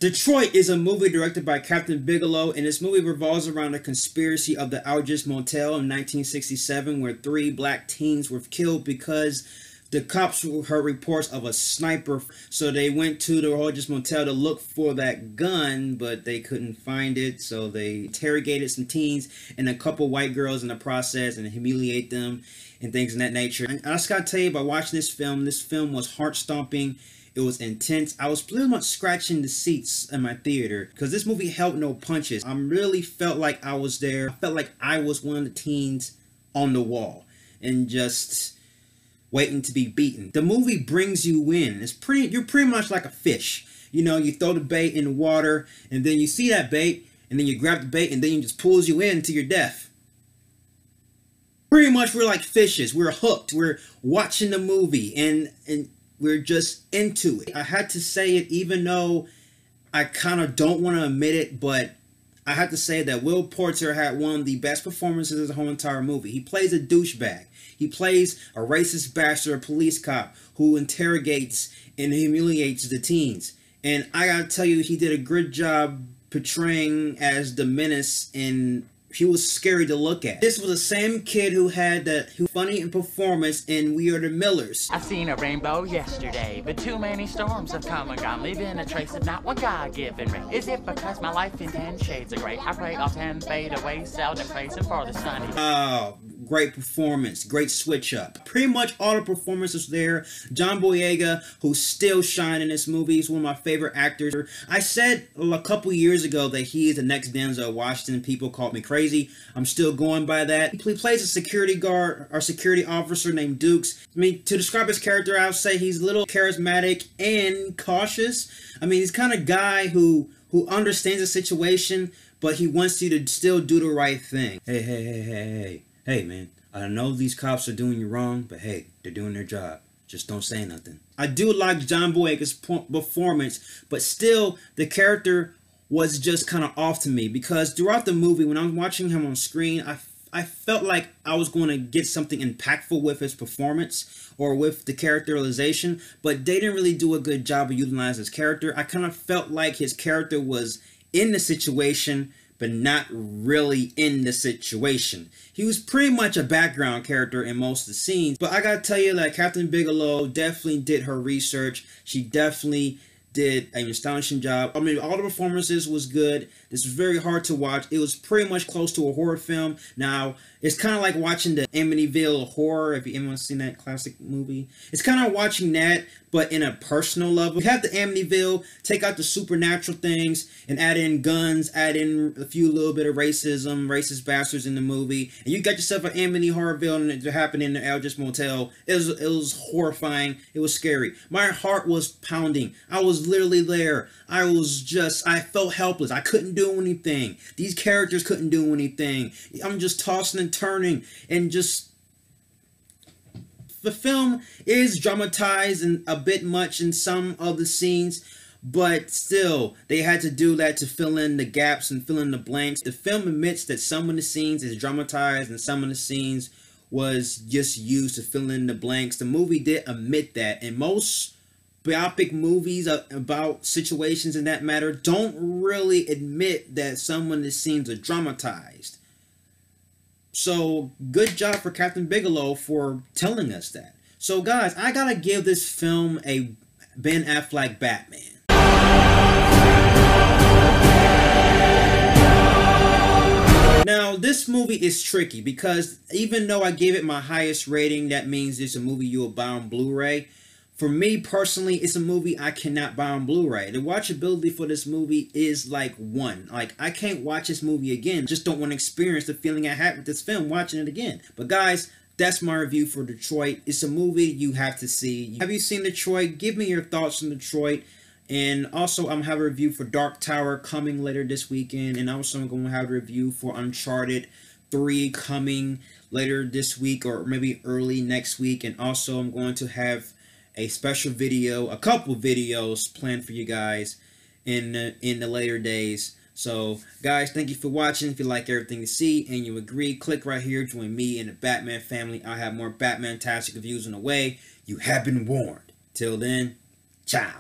Detroit is a movie directed by Captain Bigelow, and this movie revolves around the conspiracy of the Algiers Motel in 1967, where 3 black teens were killed because the cops heard reports of a sniper. So they went to the Algiers Motel to look for that gun, but they couldn't find it. So they interrogated some teens and a couple white girls in the process and humiliate them and things of that nature. And I just gotta tell you, by watching this film was heart-stomping. It was intense. I was pretty much scratching the seats in my theater because this movie held no punches. I really felt like I was there. I felt like I was one of the teens on the wall and just waiting to be beaten. The movie brings you in. You're pretty much like a fish. You know, you throw the bait in the water and then you see that bait and then you grab the bait and then it just pulls you in to your death. Pretty much we're like fishes. We're hooked. We're watching the movie and we're just into it. I had to say it even though I kind of don't want to admit it, but I have to say that Will Porter had one of the best performances of the whole entire movie. He plays a douchebag. He plays a racist bastard, a police cop who interrogates and humiliates the teens. And I gotta tell you, he did a good job portraying as the menace, and he was scary to look at. This was the same kid who had that funny in performance in We Are the Millers. I seen a rainbow yesterday, but too many storms have come and gone, leaving a trace of not what God given me. Is it because my life in 10 shades of gray? I pray all 10 fade away, seldom praising for the sunny. Oh, great performance, great switch up. Pretty much all the performances there. John Boyega, who's still shining in this movie, is one of my favorite actors. I said a couple years ago that he is the next Denzel Washington. People called me crazy. I'm still going by that. He plays a security guard or security officer named Dukes. I mean, to describe his character, I would say he's a little charismatic and cautious. I mean, he's kind of guy who understands the situation, but he wants you to still do the right thing. Hey, man, I know these cops are doing you wrong, but hey, they're doing their job. Just don't say nothing. I do like John Boyega's performance, but still, the character was just kind of off to me because throughout the movie, when I was watching him on screen, I felt like I was going to get something impactful with his performance or with the characterization, but they didn't really do a good job of utilizing his character. I kind of felt like his character was in the situation, but not really in the situation. He was pretty much a background character in most of the scenes, but I gotta tell you that Captain Bigelow definitely did her research. She definitely did an astonishing job. I mean, all the performances was good. This was very hard to watch. It was pretty much close to a horror film. Now, it's kind of like watching the Amityville Horror, if you ever seen that classic movie. It's kind of watching that, but in a personal level. You have the Amityville, take out the supernatural things, and add in guns, add in a few little bit of racism, racist bastards in the movie, and you got yourself an Amity Horrorville, and it happened in the Algiers Motel. It was horrifying. It was scary. My heart was pounding. I was literally there. I felt helpless. I couldn't do anything. These characters couldn't do anything. I'm just tossing and turning and just... The film is dramatized and a bit much in some of the scenes, but still, they had to do that to fill in the gaps and fill in the blanks. The film admits that some of the scenes is dramatized and some of the scenes was just used to fill in the blanks. The movie did admit that, and most biopic movies about situations in that matter don't really admit that some of the scenes are dramatized. So, good job for Captain Bigelow for telling us that. So, guys, I gotta give this film a Ben Affleck Batman. Now, this movie is tricky because even though I gave it my highest rating, that means it's a movie you'll buy on Blu-ray. For me personally, it's a movie I cannot buy on Blu-ray. The watchability for this movie is like 1. Like, I can't watch this movie again. Just don't want to experience the feeling I had with this film watching it again. But guys, that's my review for Detroit. It's a movie you have to see. Have you seen Detroit? Give me your thoughts on Detroit. And also, I'm going to have a review for Dark Tower coming later this weekend. And also, I'm going to have a review for Uncharted 3 coming later this week or maybe early next week. And also, I'm going to have a special video, a couple videos planned for you guys in the later days. So, guys, thank you for watching. If you like everything you see and you agree, click right here. Join me and the Batman family. I have more Batman-tastic reviews on the way. You have been warned. Till then, ciao.